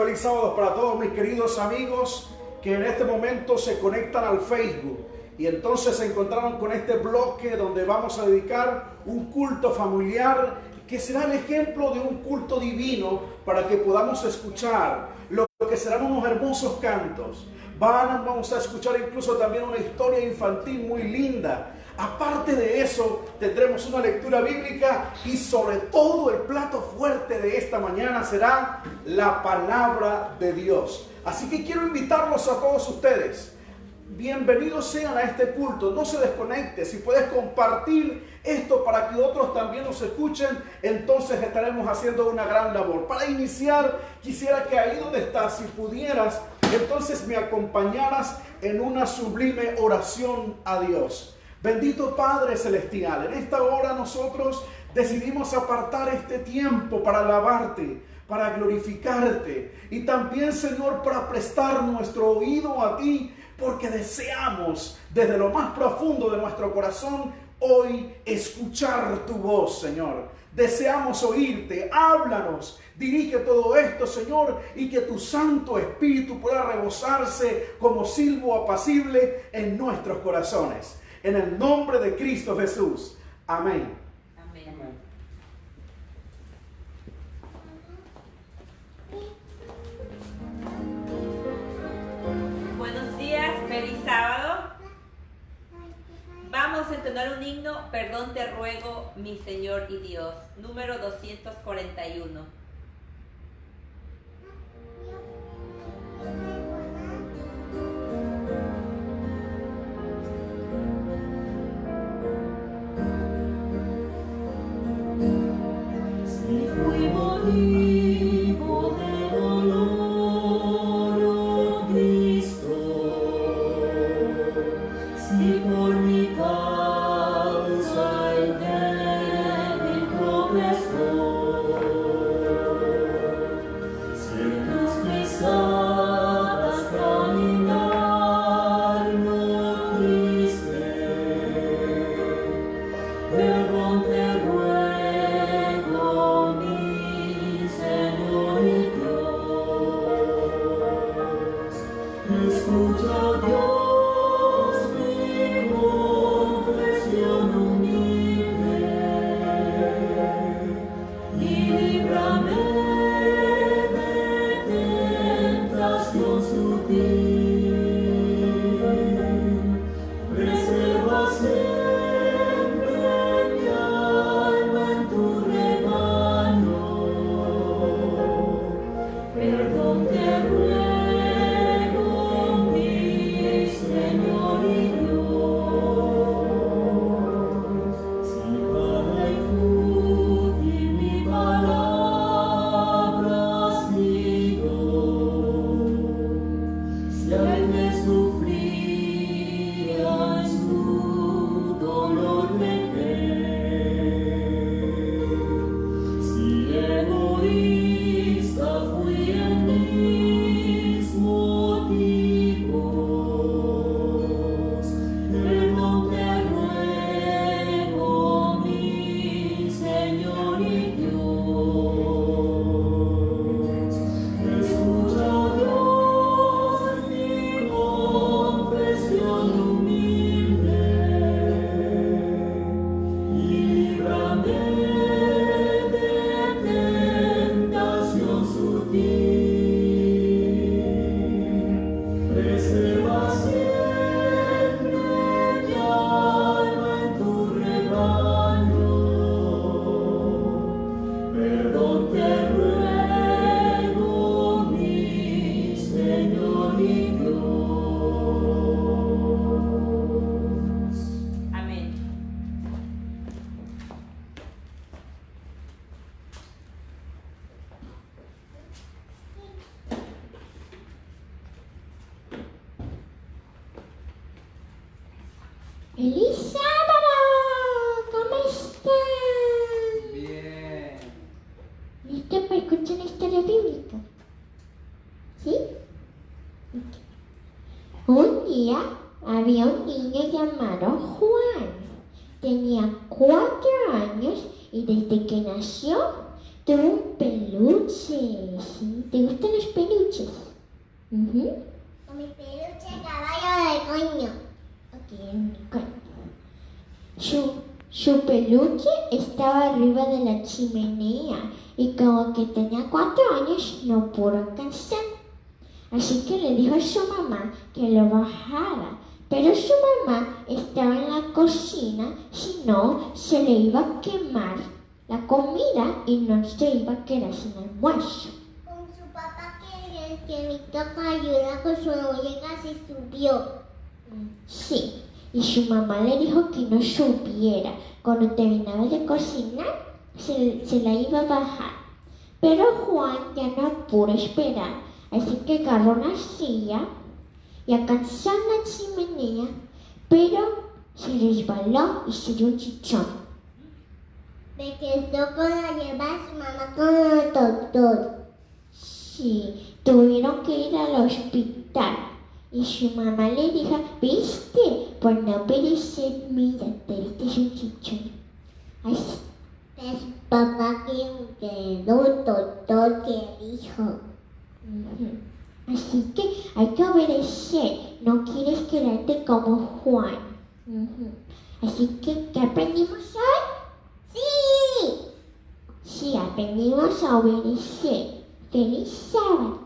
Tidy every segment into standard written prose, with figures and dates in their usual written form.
feliz sábado para todos mis queridos amigos que en este momento se conectan al Facebook y entonces se encontraron con este bloque donde vamos a dedicar un culto familiar que será el ejemplo de un culto divino para que podamos escuchar lo que serán unos hermosos cantos. Vamos a escuchar incluso también una historia infantil muy linda. Aparte de eso, tendremos una lectura bíblica y sobre todo el plato fuerte de esta mañana será la palabra de Dios. Así que quiero invitarlos a todos ustedes. Bienvenidos sean a este culto. No se desconecte. Si puedes compartir esto para que otros también nos escuchen, entonces estaremos haciendo una gran labor. Para iniciar, quisiera que ahí donde estás, si pudieras, entonces me acompañaras en una sublime oración a Dios. Bendito Padre Celestial, en esta hora nosotros decidimos apartar este tiempo para alabarte, para glorificarte y también, Señor, para prestar nuestro oído a ti, porque deseamos desde lo más profundo de nuestro corazón hoy escuchar tu voz, Señor. Deseamos oírte, háblanos, dirige todo esto, Señor, y que tu Santo Espíritu pueda rebosarse como silbo apacible en nuestros corazones. En el nombre de Cristo Jesús. Amén. Amén. Buenos días, feliz sábado. Vamos a entonar un himno, Perdón te ruego, mi Señor y Dios, número 241. ¡Feliz sábado! ¿Cómo están? Bien. ¿Listo para escuchar la historia bíblica? ¿Sí? Un día había un niño llamado Juan. Tenía 4 años y desde que nació tuvo un peluche, ¿sí? ¿Te gustan los peluches? Con mi peluche caballo de coño. Ok, unicornio. Su peluche estaba arriba de la chimenea y como que tenía 4 años no pudo alcanzar. Así que le dijo a su mamá que lo bajara, pero su mamá estaba en la cocina, si no se le iba a quemar la comida y no se iba a quedar sin almuerzo. Con su papá que me toca ayudar con su muñeca se subió. Sí, y su mamá le dijo que no subiera. Cuando terminaba de cocinar, se la iba a bajar. Pero Juan ya no pudo esperar, así que agarró una silla y alcanzó la chimenea, pero se resbaló y se dio un chichón. Me quedó con la llevar a su mamá con el doctor. Sí, tuvieron que ir al hospital. Y su mamá le dijo, ¿viste? Por no obedecer, mira, te diste un chichón. Así. Es papá que quedó doctor que dijo. Así que hay que obedecer, no quieres quedarte como Juan. Así que, ¿qué aprendimos hoy? ¡Sí! Sí, aprendimos a obedecer. ¡Feliz sábado!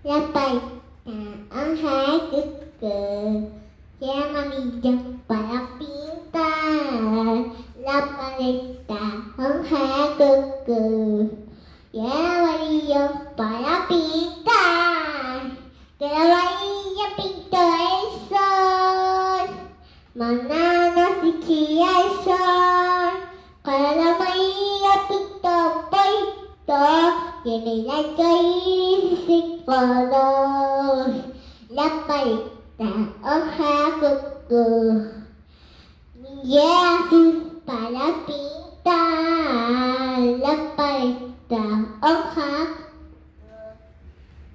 La paleta que amarilla para pintar. La paleta que amarillo para pintar. Que amarilla pintó el sol. Mañana se chilla el sol. Con la amarilla pintó poito. Tiene el arcoíris de color. La paleta hoja coco. Y azul para pintar. La paleta hoja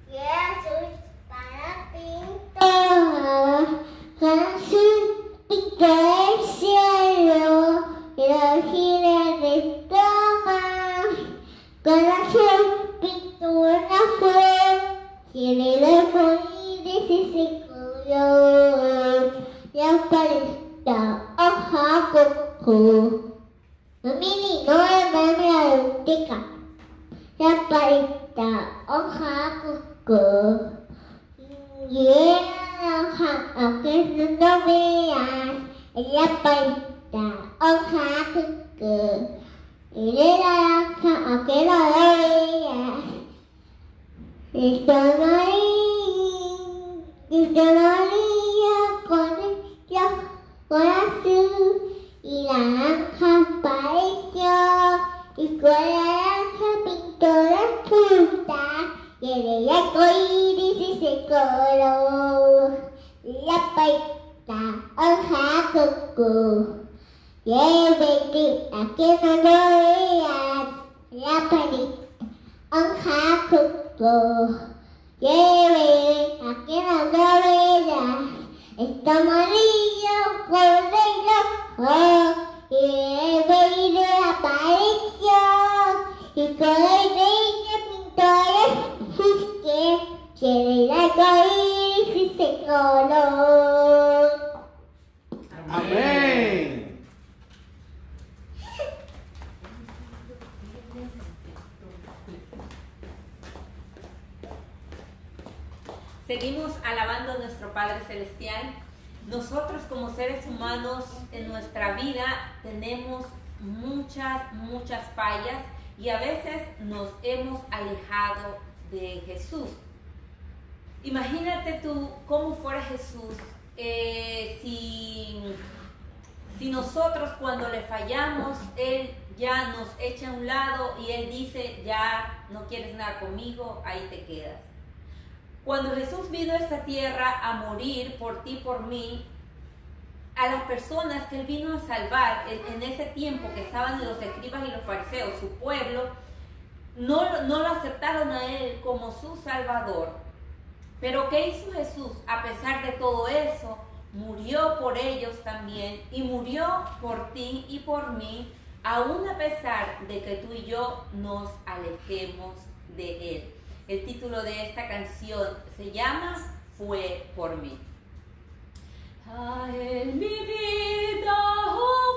y azul para pintar. Con azul pintó el cielo y los gigantes toman. Con azul pintó una flor, tiene el arcoíris ese color. La paleta hoja coco. Mami, no me la biblioteca. La paleta hoja coco. Y la hoja, aunque no veas, la paleta hoja coco. Y de la naranja, aunque no lo veas, está amarillo con azul y naranja pareció. Y con naranja pintó la fruta y el arcoíris ese color. La paleta hoja coco. Llévate a que no lo veas, la paleta hoja coco. Llévate a que no lo veas, está amarillo con rojo. Y el verde apareció, y con el verde pintó el fusque, que el arcoíris ese color. Amén. Seguimos alabando a nuestro Padre Celestial. Nosotros como seres humanos en nuestra vida tenemos muchas fallas y a veces nos hemos alejado de Jesús. Imagínate tú cómo fuera Jesús si nosotros cuando le fallamos, Él ya nos echa a un lado y Él dice, ya no quieres nada conmigo, ahí te quedas. Cuando Jesús vino a esta tierra a morir por ti, por mí, a las personas que Él vino a salvar en ese tiempo que estaban los escribas y los fariseos, su pueblo, no lo aceptaron a Él como su Salvador. Pero ¿qué hizo Jesús? A pesar de todo eso, murió por ellos también y murió por ti y por mí, aún a pesar de que tú y yo nos alejemos de Él. El título de esta canción se llama Fue por mí. A Él mi vida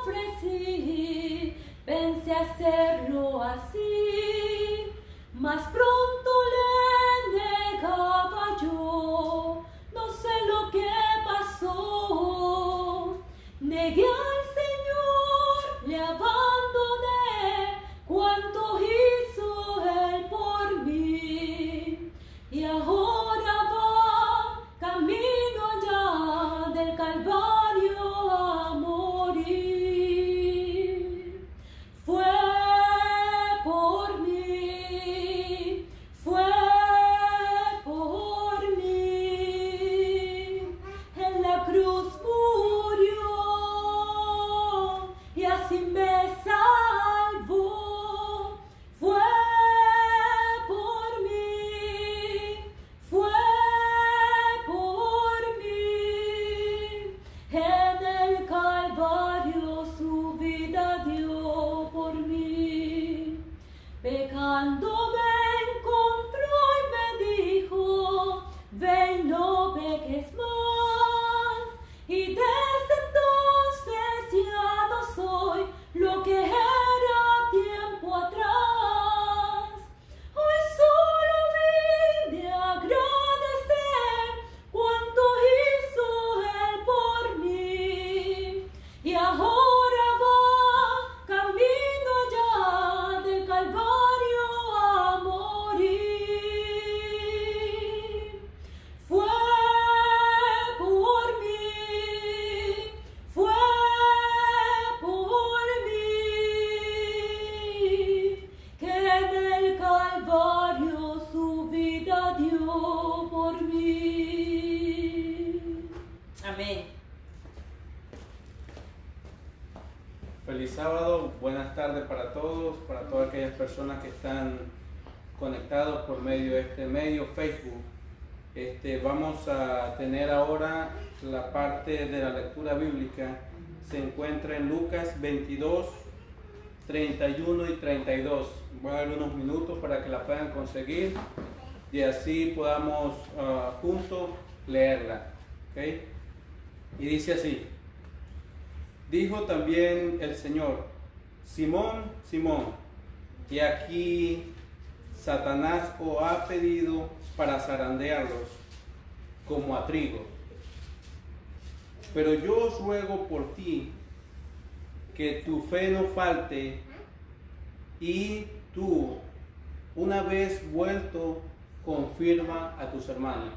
ofrecí, pensé hacerlo así, mas pronto le negaba yo, no sé lo que pasó. Negué al Señor, le abandoné, cuánto hizo Él por mí, y ahora va camino allá del Calvario a morir. Fue por mí, fue por mí, en la cruz murió y así me salvó. Fue por mí, fue por mí, en el Calvario su vida dio por mí. Pecando me encontró y me dijo, ven, no peques más. Y desde entonces ya no soy lo que era tiempo atrás. Hoy solo vine a agradecer cuánto hizo Él por mí. Y ahora va camino allá del Calvario a morir. Fue por mí, fue por mí, que en el Calvario su vida dio por mí. Amén. Feliz sábado, buenas tardes para todos, para todas aquellas personas que están conectados por medio de este medio, Facebook. Vamos a tener ahora la parte de la lectura bíblica. Se encuentra en Lucas 22, 31 y 32. Voy a dar unos minutos para que la puedan conseguir y así podamos juntos leerla. ¿Okay? Y dice así: dijo también el Señor, Simón, Simón, y aquí Satanás os ha pedido para zarandearlos como a trigo. Pero yo os ruego por ti que tu fe no falte, y tú, una vez vuelto, confirma a tus hermanos.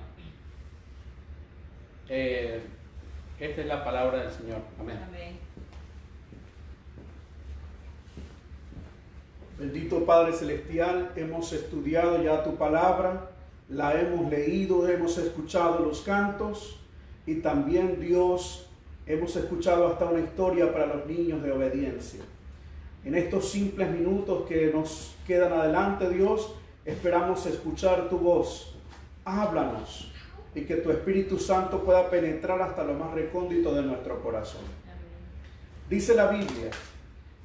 Esta es la palabra del Señor. Amén. Amén. Bendito Padre Celestial, hemos estudiado ya tu palabra, la hemos leído, hemos escuchado los cantos y también, Dios, hemos escuchado hasta una historia para los niños de obediencia. En estos simples minutos que nos quedan adelante, Dios, esperamos escuchar tu voz. Háblanos y que tu Espíritu Santo pueda penetrar hasta lo más recóndito de nuestro corazón. Dice la Biblia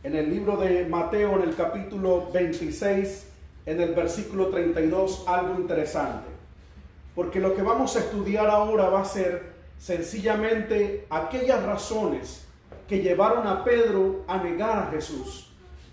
en el libro de Mateo, en el capítulo 26, en el versículo 32, algo interesante. Porque lo que vamos a estudiar ahora va a ser sencillamente aquellas razones que llevaron a Pedro a negar a Jesús.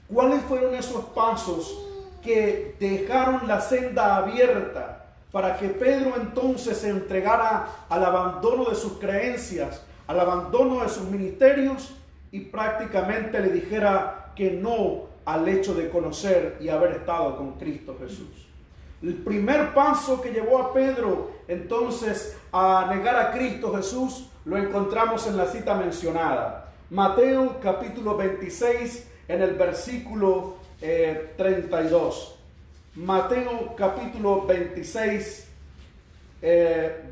¿Cuáles fueron esos pasos que dejaron la senda abierta para que Pedro entonces se entregara al abandono de sus creencias, al abandono de sus ministerios y prácticamente le dijera que no al hecho de conocer y haber estado con Cristo Jesús? El primer paso que llevó a Pedro entonces a negar a Cristo Jesús lo encontramos en la cita mencionada. Mateo capítulo 26 en el versículo 32. Mateo capítulo 26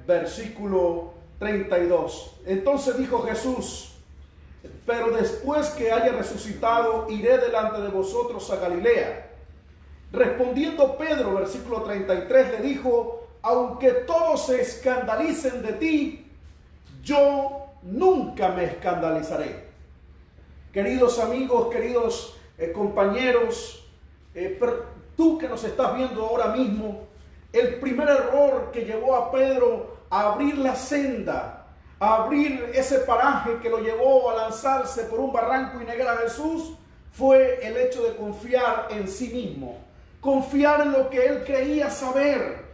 versículo 32. Entonces dijo Jesús: pero después que haya resucitado, iré delante de vosotros a Galilea. Respondiendo Pedro, versículo 33, le dijo: aunque todos se escandalicen de ti, yo nunca me escandalizaré. Queridos amigos, queridos compañeros, tú que nos estás viendo ahora mismo, el primer error que llevó a Pedro a abrir la senda, a abrir ese paraje que lo llevó a lanzarse por un barranco y negar a Jesús, fue el hecho de confiar en sí mismo, confiar en lo que él creía saber,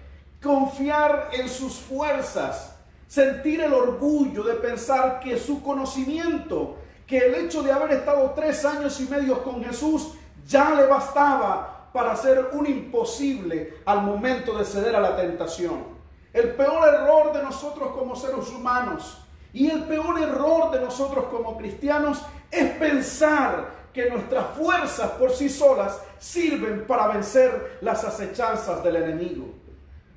confiar en sus fuerzas, sentir el orgullo de pensar que su conocimiento, que el hecho de haber estado 3 años y medio con Jesús ya le bastaba para ser un imposible al momento de ceder a la tentación. El peor error de nosotros como seres humanos y el peor error de nosotros como cristianos es pensar que nuestras fuerzas por sí solas sirven para vencer las acechanzas del enemigo.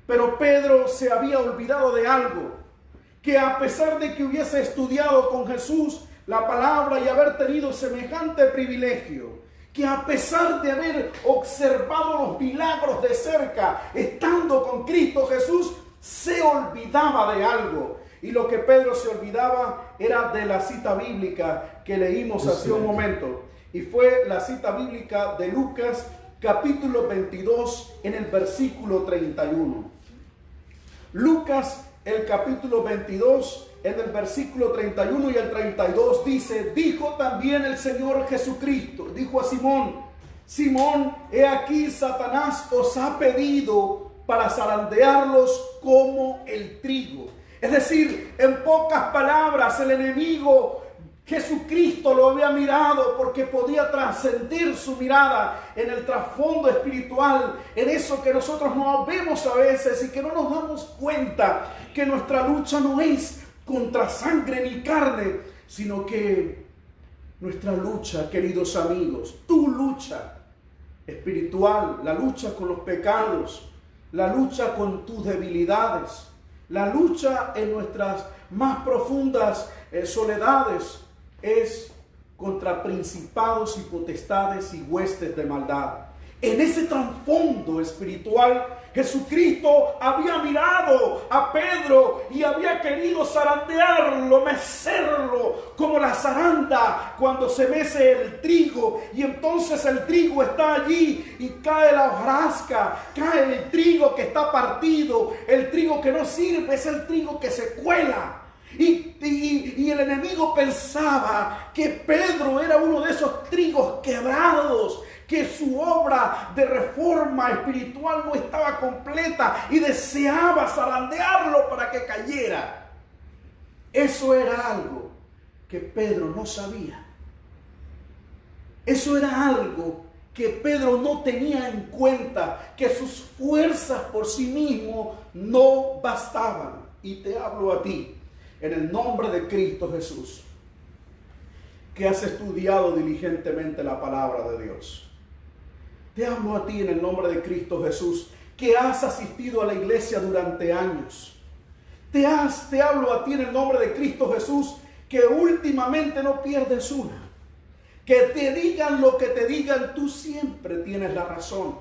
Pero Pedro se había olvidado de algo, que a pesar de que hubiese estudiado con Jesús la palabra y haber tenido semejante privilegio, que a pesar de haber observado los milagros de cerca, estando con Cristo Jesús, se olvidaba de algo. Y lo que Pedro se olvidaba era de la cita bíblica que leímos hace un momento. Y fue la cita bíblica de Lucas, capítulo 22, en el versículo 31. Lucas, el capítulo 22, en el versículo 31 y el 32 dice: dijo también el Señor Jesucristo, dijo a Simón: Simón, he aquí Satanás os ha pedido para zarandearlos como el trigo. Es decir, en pocas palabras, el enemigo, Jesucristo lo había mirado porque podía trascender su mirada en el trasfondo espiritual, en eso que nosotros no vemos a veces y que no nos damos cuenta, que nuestra lucha no es contra sangre ni carne, sino que nuestra lucha, queridos amigos, tu lucha espiritual, la lucha con los pecados, la lucha con tus debilidades, la lucha en nuestras más profundas soledades, es contra principados y potestades y huestes de maldad. En ese trasfondo espiritual, Jesucristo había mirado a Pedro y había querido zarandearlo, mecerlo, como la zaranda cuando se mece el trigo. Y entonces el trigo está allí y cae la hojarasca, cae el trigo que está partido, el trigo que no sirve, es el trigo que se cuela. Y el enemigo pensaba que Pedro era uno de esos trigos quebrados, que su obra de reforma espiritual no estaba completa y deseaba zarandearlo para que cayera. Eso era algo que Pedro no sabía. Eso era algo que Pedro no tenía en cuenta, que sus fuerzas por sí mismo no bastaban. Y te hablo a ti, en el nombre de Cristo Jesús, que has estudiado diligentemente la palabra de Dios. Te hablo a ti en el nombre de Cristo Jesús, que has asistido a la iglesia durante años. Te hablo a ti en el nombre de Cristo Jesús, que últimamente no pierdes una. Que te digan lo que te digan, tú siempre tienes la razón.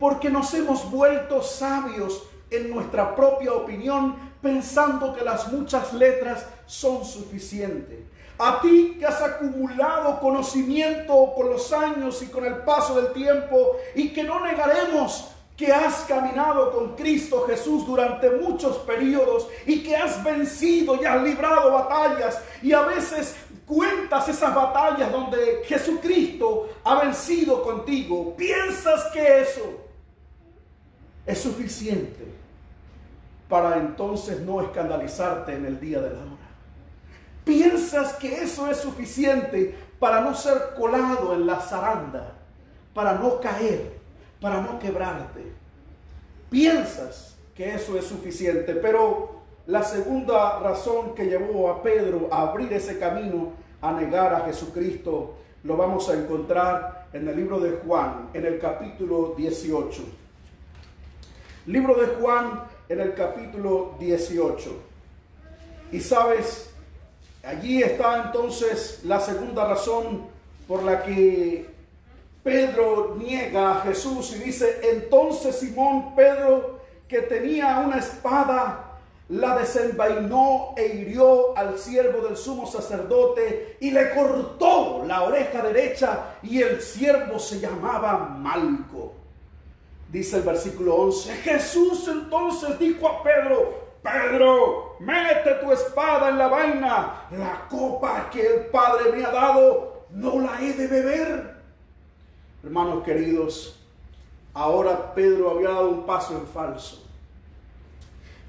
Porque nos hemos vuelto sabios en nuestra propia opinión, pensando que las muchas letras son suficientes. A ti que has acumulado conocimiento con los años y con el paso del tiempo, y que no negaremos que has caminado con Cristo Jesús durante muchos periodos y que has vencido y has librado batallas, y a veces cuentas esas batallas donde Jesucristo ha vencido contigo. Piensas que eso es suficiente para entonces no escandalizarte en el día de la hora. Piensas que eso es suficiente para no ser colado en la zaranda, para no caer, para no quebrarte. Piensas que eso es suficiente, pero la segunda razón que llevó a Pedro a abrir ese camino a negar a Jesucristo lo vamos a encontrar en el libro de Juan, en el capítulo 18. Libro de Juan, en el capítulo 18. Y sabes, allí está entonces la segunda razón por la que Pedro niega a Jesús y dice: entonces Simón Pedro, que tenía una espada, la desenvainó e hirió al siervo del sumo sacerdote y le cortó la oreja derecha, y el siervo se llamaba Malco. Dice el versículo 11: Jesús entonces dijo a Pedro: Pedro, mete tu espada en la vaina, la copa que el Padre me ha dado, ¿no la he de beber? Hermanos queridos, ahora Pedro había dado un paso en falso.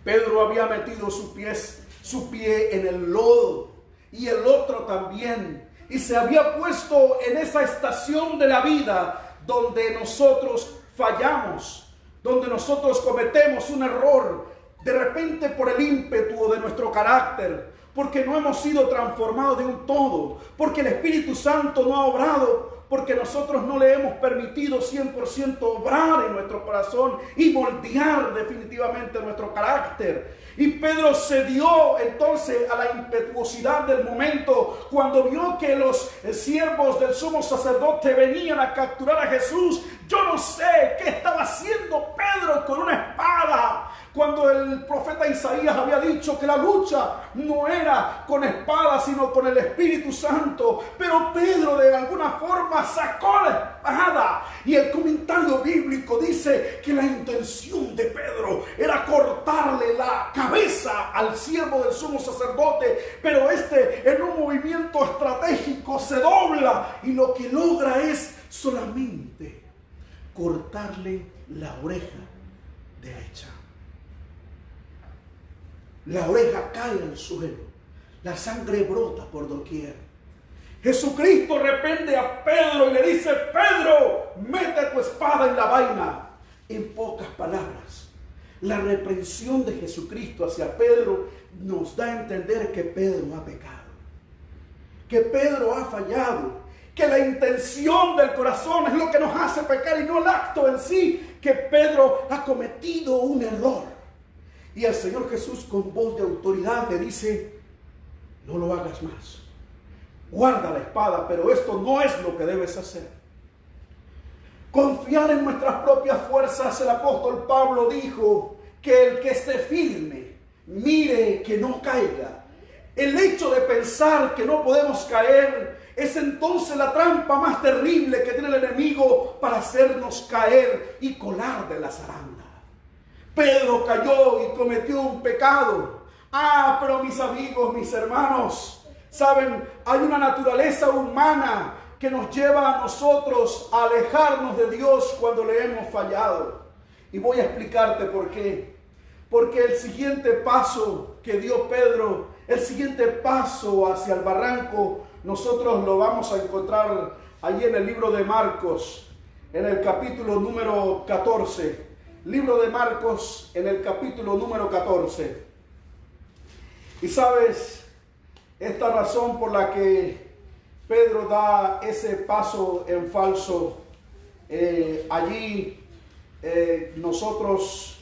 Pedro había metido su pie en el lodo, y el otro también, y se había puesto en esa estación de la vida donde nosotros fallamos, donde nosotros cometemos un error, de repente por el ímpetu de nuestro carácter, porque no hemos sido transformados de un todo, porque el Espíritu Santo no ha obrado, porque nosotros no le hemos permitido 100% obrar en nuestro corazón y moldear definitivamente nuestro carácter. Y Pedro se dio entonces a la impetuosidad del momento cuando vio que los siervos del sumo sacerdote venían a capturar a Jesús. Yo no sé qué estaba haciendo Pedro con una espada, cuando el profeta Isaías había dicho que la lucha no era con espada, sino con el Espíritu Santo. Pero Pedro de alguna forma sacó la espada, y el comentario bíblico dice que la intención de Pedro era cortarle la cabeza al siervo del sumo sacerdote, pero en un movimiento estratégico se dobla y lo que logra es solamente cortarle la oreja derecha. La oreja cae al suelo, la sangre brota por doquier. Jesucristo reprende a Pedro y le dice: Pedro, mete tu espada en la vaina. En pocas palabras, la reprensión de Jesucristo hacia Pedro nos da a entender que Pedro ha pecado, que Pedro ha fallado, que la intención del corazón es lo que nos hace pecar y no el acto en sí, que Pedro ha cometido un error. Y el Señor Jesús, con voz de autoridad, le dice: no lo hagas más, guarda la espada, pero esto no es lo que debes hacer. Confiar en nuestras propias fuerzas. El apóstol Pablo dijo que el que esté firme, mire que no caiga. El hecho de pensar que no podemos caer es entonces la trampa más terrible que tiene el enemigo para hacernos caer y colar de la zaranda. Pedro cayó y cometió un pecado. Pero mis amigos, mis hermanos, saben, hay una naturaleza humana que nos lleva a nosotros a alejarnos de Dios cuando le hemos fallado. Y voy a explicarte por qué. Porque el siguiente paso que dio Pedro, el siguiente paso hacia el barranco, nosotros lo vamos a encontrar allí en el libro de Marcos, en el capítulo número 14. Libro de Marcos, en el capítulo número 14. Y sabes, esta razón por la que Pedro da ese paso en falso, allí nosotros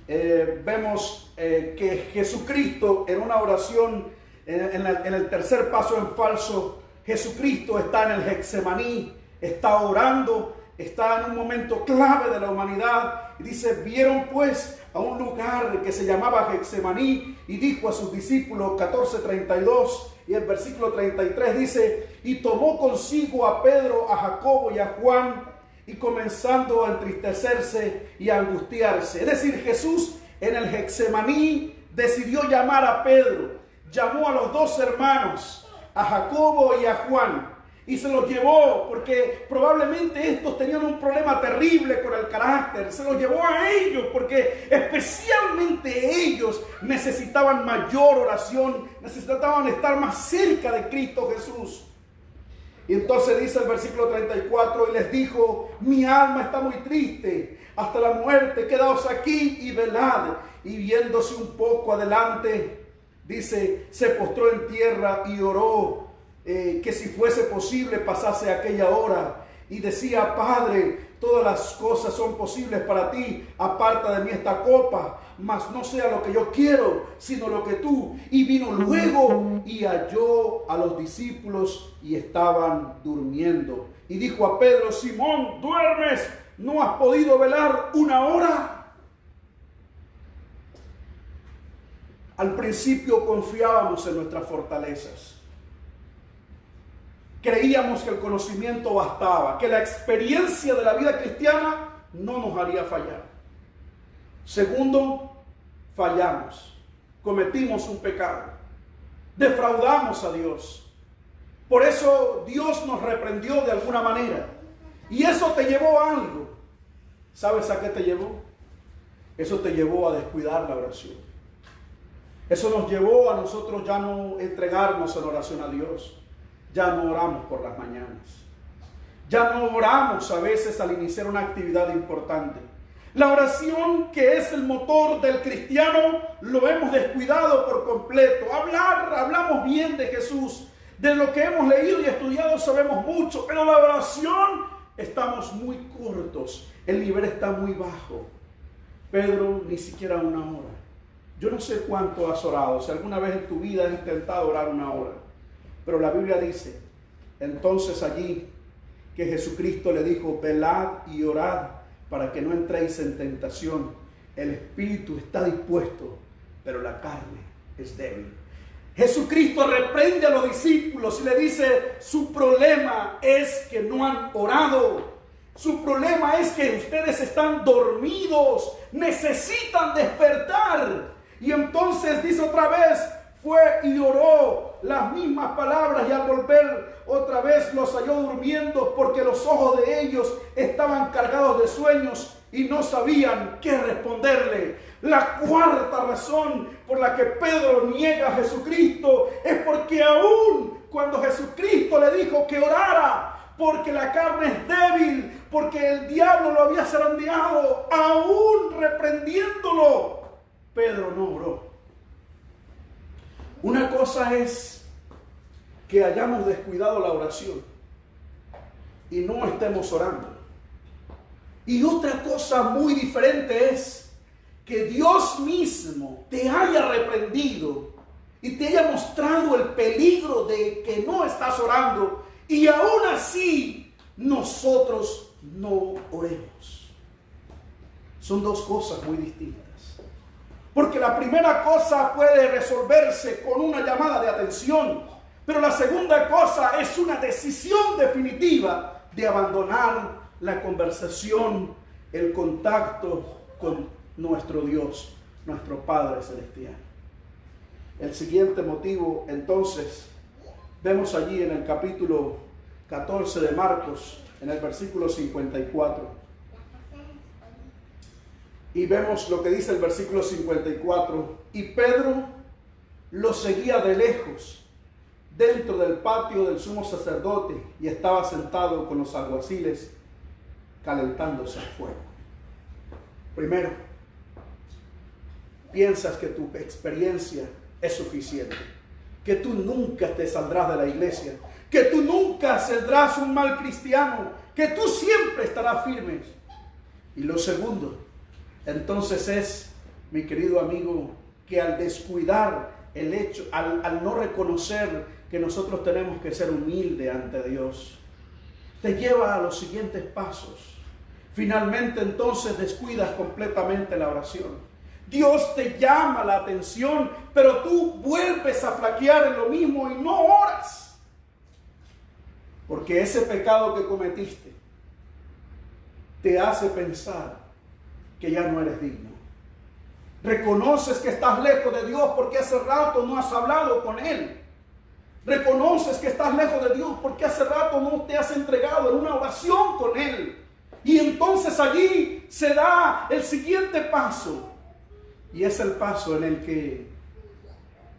vemos que Jesucristo en una oración, en el tercer paso en falso, Jesucristo está en el Getsemaní, está orando, está en un momento clave de la humanidad, y dice: vieron pues a un lugar que se llamaba Getsemaní, y dijo a sus discípulos, 14:32, y el versículo 33 dice: y tomó consigo a Pedro, a Jacobo y a Juan, y comenzando a entristecerse y a angustiarse. Es decir, Jesús en el Getsemaní decidió llamar a Pedro, llamó a los dos hermanos, a Jacobo y a Juan, y se los llevó porque probablemente estos tenían un problema terrible con el carácter. Se los llevó a ellos porque especialmente ellos necesitaban mayor oración, necesitaban estar más cerca de Cristo Jesús. Y entonces dice el versículo 34: y les dijo: mi alma está muy triste hasta la muerte, quedaos aquí y velad. Y viéndose un poco adelante, dice, se postró en tierra y oró que si fuese posible pasase aquella hora, y decía: Padre, todas las cosas son posibles para ti, aparta de mí esta copa, mas no sea lo que yo quiero, sino lo que tú. Y vino luego y halló a los discípulos y estaban durmiendo. y dijo a Pedro: Simón, ¿duermes? ¿No has podido velar una hora? Al principio confiábamos en nuestras fortalezas. Creíamos que el conocimiento bastaba, que la experiencia de la vida cristiana no nos haría fallar. Segundo, fallamos, cometimos un pecado, defraudamos a Dios. Por eso Dios nos reprendió de alguna manera. Y eso te llevó a algo. ¿Sabes a qué te llevó? Eso te llevó a descuidar la oración. Eso nos llevó a nosotros ya no entregarnos en oración a Dios. Ya no oramos por las mañanas. Ya no oramos a veces al iniciar una actividad importante. La oración, que es el motor del cristiano, lo hemos descuidado por completo. Hablamos bien de Jesús. De lo que hemos leído y estudiado sabemos mucho, pero la oración estamos muy cortos. El nivel está muy bajo. Pedro, ni siquiera una hora. Yo no sé cuánto has orado, si alguna vez en tu vida has intentado orar una hora. Pero la Biblia dice, entonces allí, que Jesucristo le dijo: velad y orad para que no entréis en tentación. El espíritu está dispuesto, pero la carne es débil. Jesucristo reprende a los discípulos y le dice: su problema es que no han orado. Su problema es que ustedes están dormidos, necesitan despertar. Y entonces dice otra vez, fue y oró las mismas palabras, y al volver otra vez los halló durmiendo, porque los ojos de ellos estaban cargados de sueños y no sabían qué responderle. La cuarta razón por la que Pedro niega a Jesucristo es porque aún cuando Jesucristo le dijo que orara, porque la carne es débil, porque el diablo lo había zarandeado, aún reprendiéndolo, Pedro no oró. Una cosa es que hayamos descuidado la oración y no estemos orando. Y otra cosa muy diferente es que Dios mismo te haya reprendido y te haya mostrado el peligro de que no estás orando, y aún así nosotros no oremos. Son dos cosas muy distintas. Porque la primera cosa puede resolverse con una llamada de atención, pero la segunda cosa es una decisión definitiva de abandonar la conversación, el contacto con nuestro Dios, nuestro Padre Celestial. El siguiente motivo, entonces, vemos allí en el capítulo 14 de Marcos, en el versículo 54. Y vemos lo que dice el versículo 54. Y Pedro lo seguía de lejos, dentro del patio del sumo sacerdote, y estaba sentado con los alguaciles, calentándose al fuego. Primero, piensas que tu experiencia es suficiente, que tú nunca te saldrás de la iglesia, que tú nunca saldrás un mal cristiano, que tú siempre estarás firme. Y lo segundo, entonces es, mi querido amigo, que al descuidar el hecho, al no reconocer que nosotros tenemos que ser humildes ante Dios, te lleva a los siguientes pasos. Finalmente, entonces, descuidas completamente la oración. Dios te llama la atención, pero tú vuelves a flaquear en lo mismo y no oras. Porque ese pecado que cometiste te hace pensar que ya no eres digno. Reconoces que estás lejos de Dios porque hace rato no has hablado con Él. Reconoces que estás lejos de Dios porque hace rato no te has entregado en una oración con Él. Y entonces allí se da el siguiente paso. Y es el paso en el que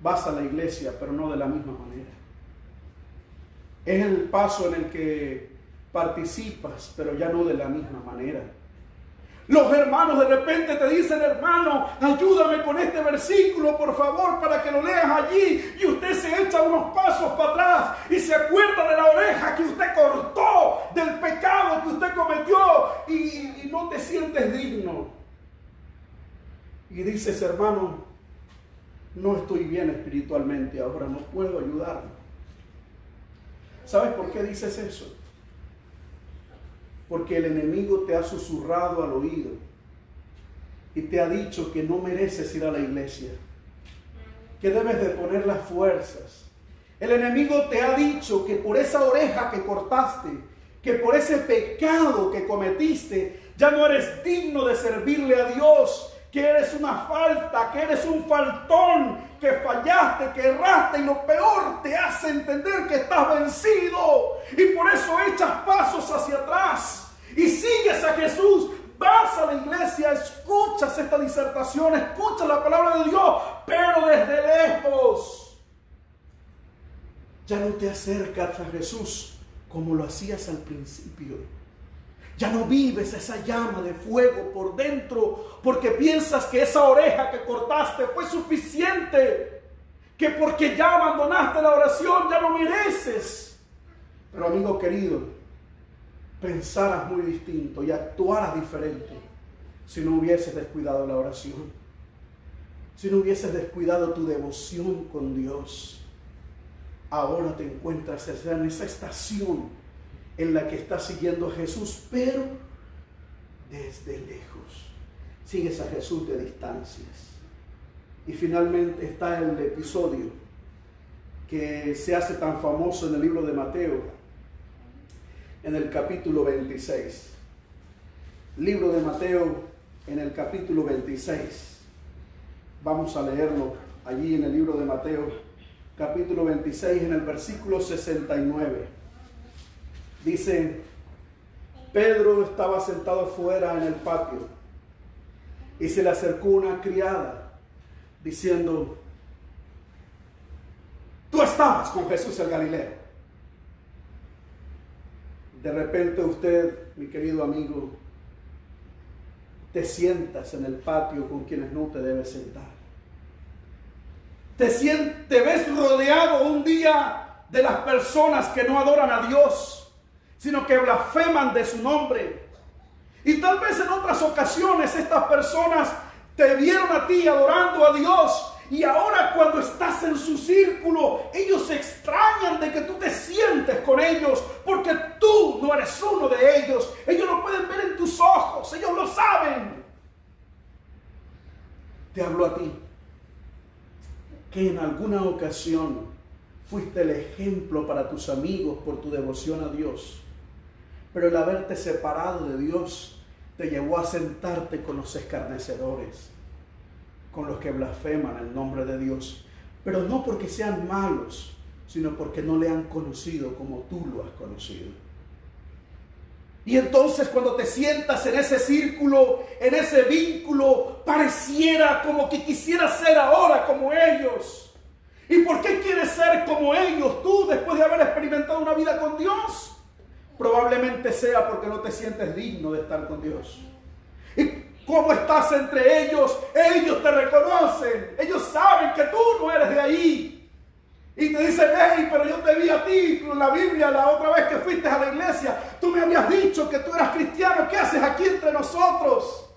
vas a la iglesia, pero no de la misma manera. Es el paso en el que participas, pero ya no de la misma manera. Los hermanos de repente te dicen: hermano, ayúdame con este versículo, por favor, para que lo leas allí. Y usted se echa unos pasos para atrás y se acuerda de la oreja que usted cortó, del pecado que usted cometió, y no te sientes digno. Y dices: hermano, no estoy bien espiritualmente ahora, no puedo ayudarme. ¿Sabes por qué dices eso? porque el enemigo te ha susurrado al oído y te ha dicho que no mereces ir a la iglesia, que debes de poner las fuerzas. El enemigo te ha dicho que por esa oreja que cortaste, que por ese pecado que cometiste, ya no eres digno de servirle a Dios, que eres una falta, que eres un faltón, que fallaste, que erraste, y lo peor, te hace entender que estás vencido y por eso echas pasos hacia atrás y sigues a Jesús. Vas a la iglesia, escuchas esta disertación, escuchas la palabra de Dios, pero desde lejos. Ya no te acercas a Jesús como lo hacías al principio. Ya no vives esa llama de fuego por dentro porque piensas que esa oreja que cortaste fue suficiente, que porque ya abandonaste la oración ya no mereces. Pero amigo querido, pensaras muy distinto y actuaras diferente si no hubieses descuidado la oración, si no hubieses descuidado tu devoción con Dios. Ahora te encuentras en esa estación en la que estás siguiendo a Jesús, pero desde lejos. Sigues a Jesús de distancias. Y finalmente está el episodio que se hace tan famoso en el libro de Mateo, en el capítulo 26. Libro de Mateo, en el capítulo 26. Vamos a leerlo allí en el libro de Mateo, capítulo 26, en el versículo 69. Dice: Pedro estaba sentado afuera en el patio y se le acercó una criada diciendo: tú estabas con Jesús el Galileo. De repente usted, mi querido amigo, te sientas en el patio con quienes no te debes sentar. Te ves rodeado un día de las personas que no adoran a Dios, sino que blasfeman de su nombre. Y tal vez en otras ocasiones estas personas te vieron a ti adorando a Dios, y ahora cuando estás en su círculo, ellos se extrañan de que tú te sientes con ellos, porque tú no eres uno de ellos. Ellos lo pueden ver en tus ojos, ellos lo saben. Te hablo a ti, que en alguna ocasión fuiste el ejemplo para tus amigos por tu devoción a Dios, pero el haberte separado de Dios te llevó a sentarte con los escarnecedores, con los que blasfeman el nombre de Dios, pero no porque sean malos, sino porque no le han conocido como tú lo has conocido. Y entonces cuando te sientas en ese círculo, en ese vínculo, pareciera como que quisieras ser ahora como ellos. ¿Y por qué quieres ser como ellos tú después de haber experimentado una vida con Dios? Probablemente sea porque no te sientes digno de estar con Dios. ¿Y cómo estás entre ellos? Ellos te reconocen. Ellos saben que tú no eres de ahí. Y te dicen: hey, pero yo te vi a ti en la Biblia la otra vez que fuiste a la iglesia. Tú me habías dicho que tú eras cristiano. ¿Qué haces aquí entre nosotros?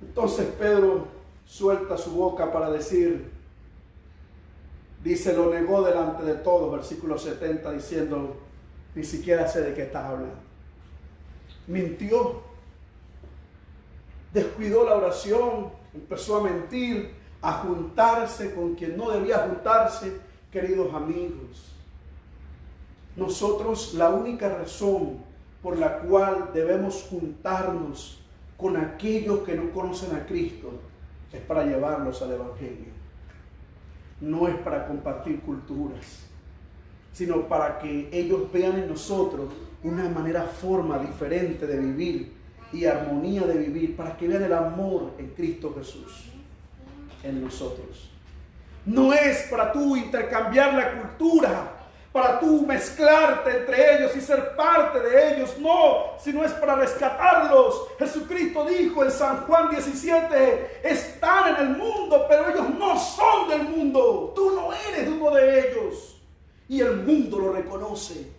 Entonces Pedro suelta su boca para decir, dice, lo negó delante de todos, versículo 70, diciendo: ni siquiera sé de qué estás hablando. Mintió, descuidó la oración, empezó a mentir, a juntarse con quien no debía juntarse. Queridos amigos, nosotros la única razón por la cual debemos juntarnos con aquellos que no conocen a Cristo es para llevarlos al Evangelio. No es para compartir culturas, sino para que ellos vean en nosotros una forma diferente de vivir y armonía de vivir, para que vean el amor en Cristo Jesús en nosotros. No es para tú intercambiar la cultura, para tú mezclarte entre ellos y ser parte de ellos, no, sino es para rescatarlos. Jesucristo dijo en San Juan 17, están en el mundo, pero ellos no son del mundo. Tú no eres uno de ellos y el mundo lo reconoce.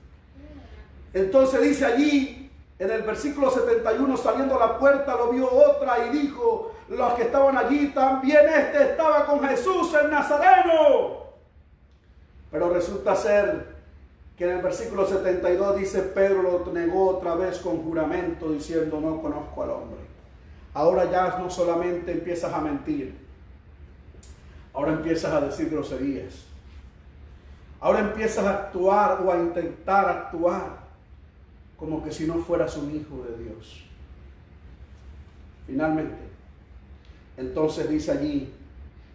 Entonces dice allí en el versículo 71, saliendo a la puerta lo vio otra y dijo, los que estaban allí, también este estaba con Jesús el Nazareno. Pero resulta ser que en el versículo 72 dice, Pedro lo negó otra vez con juramento diciendo, no conozco al hombre. Ahora ya no solamente empiezas a mentir, ahora empiezas a decir groserías. Ahora empiezas a actuar o a intentar actuar como que si no fueras un hijo de Dios. Finalmente, entonces dice allí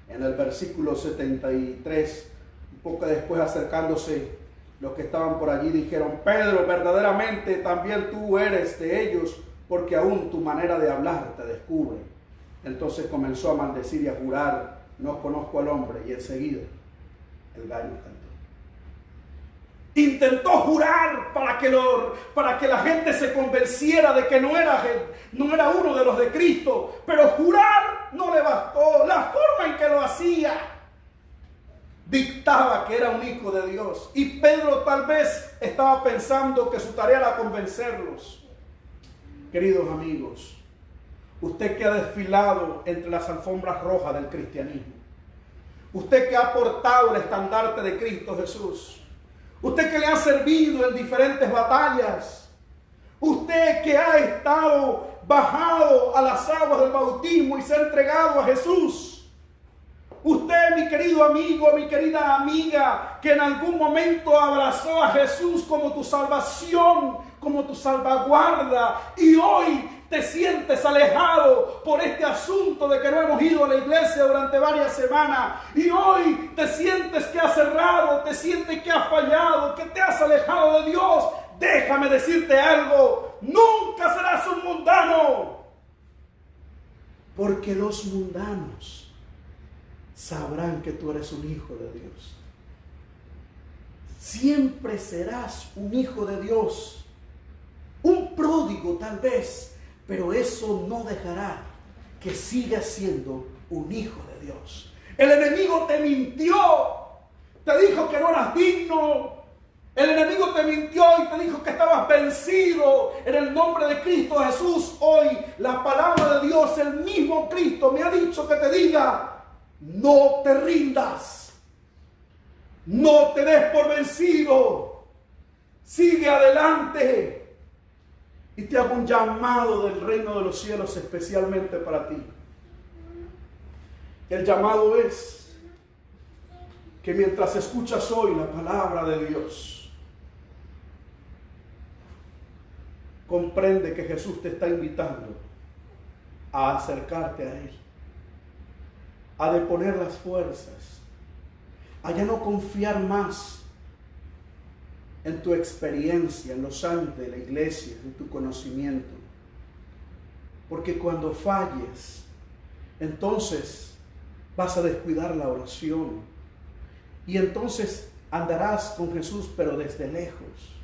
en el versículo 73, un poco después acercándose, los que estaban por allí dijeron, Pedro, verdaderamente también tú eres de ellos, porque aún tu manera de hablar te descubre. Entonces comenzó a maldecir y a jurar, no conozco al hombre, y enseguida el gallo cantó. Intentó jurar para que la gente se convenciera de que no era uno de los de Cristo, pero jurar no le bastó. La forma en que lo hacía dictaba que era un hijo de Dios. Y Pedro tal vez estaba pensando que su tarea era convencerlos. Queridos amigos, usted que ha desfilado entre las alfombras rojas del cristianismo, usted que ha portado el estandarte de Cristo Jesús, usted que le ha servido en diferentes batallas, usted que ha estado bajado a las aguas del bautismo y se ha entregado a Jesús, usted, mi querido amigo, mi querida amiga, que en algún momento abrazó a Jesús como tu salvación, como tu salvaguarda, y hoy te sientes alejado por este asunto de que no hemos ido a la iglesia durante varias semanas, y hoy te sientes que has errado, te sientes que has fallado, que te has alejado de Dios. Déjame decirte algo, nunca serás un mundano, porque los mundanos sabrán que tú eres un hijo de Dios. Siempre serás un hijo de Dios, un pródigo tal vez, pero eso no dejará que sigas siendo un hijo de Dios. El enemigo te mintió, te dijo que no eras digno. El enemigo te mintió y te dijo que estabas vencido. En el nombre de Cristo Jesús, hoy la palabra de Dios, el mismo Cristo me ha dicho que te diga, no te rindas, no te des por vencido, sigue adelante. Y te hago un llamado del reino de los cielos especialmente para ti. El llamado es que mientras escuchas hoy la palabra de Dios, comprende que Jesús te está invitando a acercarte a Él, a deponer las fuerzas, a ya no confiar más en tu experiencia, en los años de la iglesia, en tu conocimiento. Porque cuando falles, entonces vas a descuidar la oración. Y entonces andarás con Jesús, pero desde lejos.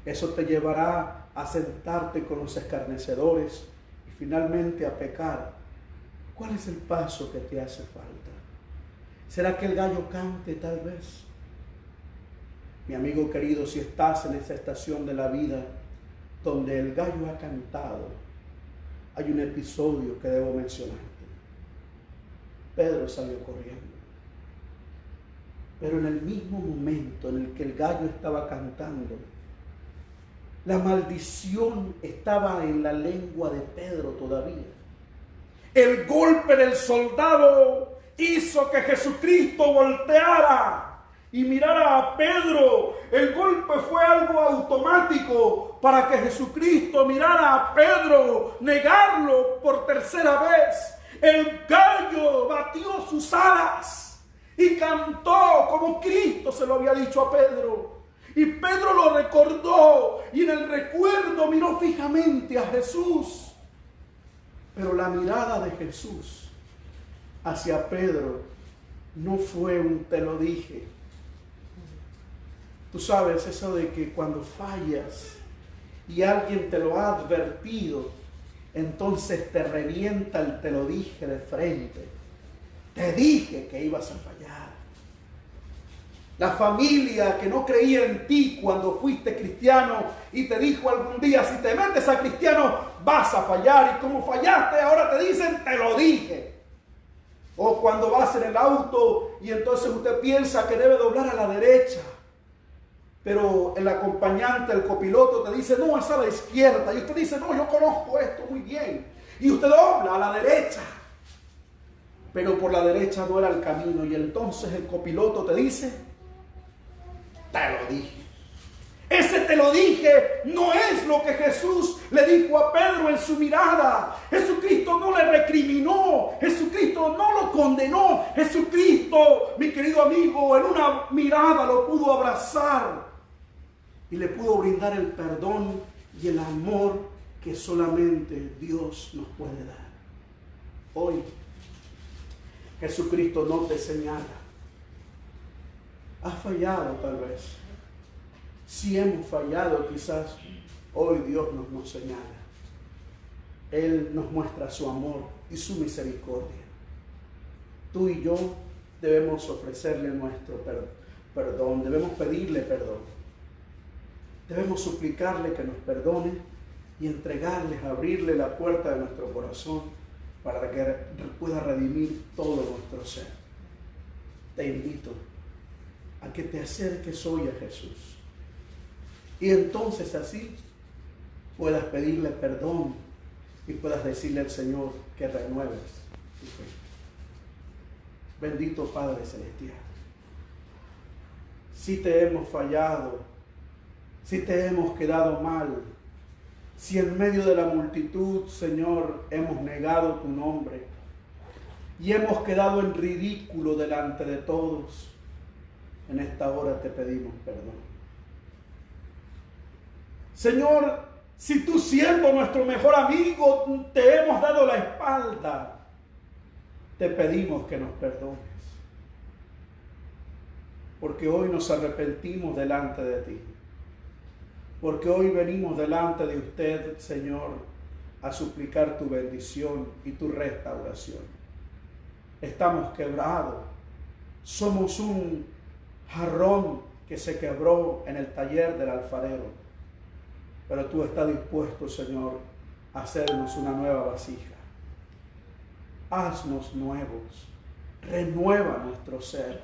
Eso te llevará a sentarte con los escarnecedores y finalmente a pecar. ¿Cuál es el paso que te hace falta? ¿Será que el gallo cante tal vez? Mi amigo querido, si estás en esa estación de la vida donde el gallo ha cantado, hay un episodio que debo mencionarte. Pedro salió corriendo. Pero en el mismo momento en el que el gallo estaba cantando, la maldición estaba en la lengua de Pedro todavía. El golpe del soldado hizo que Jesucristo volteara y mirara a Pedro. El golpe fue algo automático para que Jesucristo mirara a Pedro, negarlo por tercera vez. El gallo batió sus alas y cantó como Cristo se lo había dicho a Pedro. Y Pedro lo recordó y en el recuerdo miró fijamente a Jesús. Pero la mirada de Jesús hacia Pedro no fue un te lo dije. Tú sabes eso de que cuando fallas y alguien te lo ha advertido, entonces te revienta el te lo dije de frente. Te dije que ibas a fallar. La familia que no creía en ti cuando fuiste cristiano y te dijo algún día, si te metes a cristiano vas a fallar, y como fallaste ahora te dicen te lo dije. O cuando vas en el auto y entonces usted piensa que debe doblar a la derecha pero el acompañante, el copiloto te dice, no, es a la izquierda. Y usted dice, no, yo conozco esto muy bien. Y usted dobla a la derecha. Pero por la derecha no era el camino. Y entonces el copiloto te dice, te lo dije. Ese te lo dije no es lo que Jesús le dijo a Pedro en su mirada. Jesucristo no le recriminó, Jesucristo no lo condenó. Jesucristo, mi querido amigo, en una mirada lo pudo abrazar y le pudo brindar el perdón y el amor que solamente Dios nos puede dar. Hoy Jesucristo no te señala. Has fallado tal vez. Si hemos fallado, quizás hoy Dios nos señala. Él nos muestra su amor y su misericordia. Tú y yo debemos ofrecerle nuestro perdón, debemos pedirle perdón. Debemos suplicarle que nos perdone y entregarle, abrirle la puerta de nuestro corazón para que pueda redimir todo nuestro ser. Te invito a que te acerques hoy a Jesús. Y entonces así puedas pedirle perdón y puedas decirle al Señor que renueves tu fe. Bendito Padre Celestial, si te hemos fallado, si te hemos quedado mal, si en medio de la multitud, Señor, hemos negado tu nombre y hemos quedado en ridículo delante de todos, en esta hora te pedimos perdón. Señor, si tú siendo nuestro mejor amigo te hemos dado la espalda, te pedimos que nos perdones. Porque hoy nos arrepentimos delante de ti. Porque hoy venimos delante de usted, Señor, a suplicar tu bendición y tu restauración. Estamos quebrados. Somos un jarrón que se quebró en el taller del alfarero. Pero tú estás dispuesto, Señor, a hacernos una nueva vasija. Haznos nuevos. Renueva nuestro ser.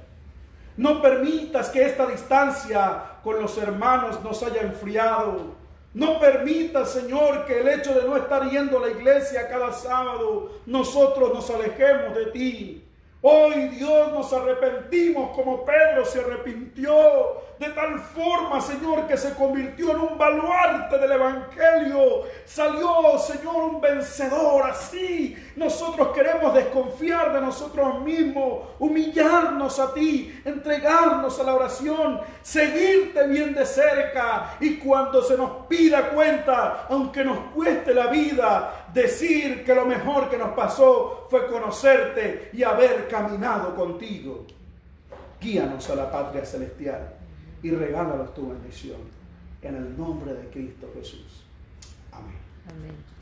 No permitas que esta distancia con los hermanos nos haya enfriado. No permitas, Señor, que el hecho de no estar yendo a la iglesia cada sábado, nosotros nos alejemos de ti. Hoy, Dios, nos arrepentimos como Pedro se arrepintió, de tal forma, Señor, que se convirtió en un baluarte del Evangelio. Salió, Señor, un vencedor. Así nosotros queremos desconfiar de nosotros mismos, humillarnos a ti, entregarnos a la oración, seguirte bien de cerca, y cuando se nos pida cuenta, aunque nos cueste la vida, decir que lo mejor que nos pasó fue conocerte y haber caminado contigo. Guíanos a la patria celestial y regálanos tu bendición. En el nombre de Cristo Jesús. Amén. Amén.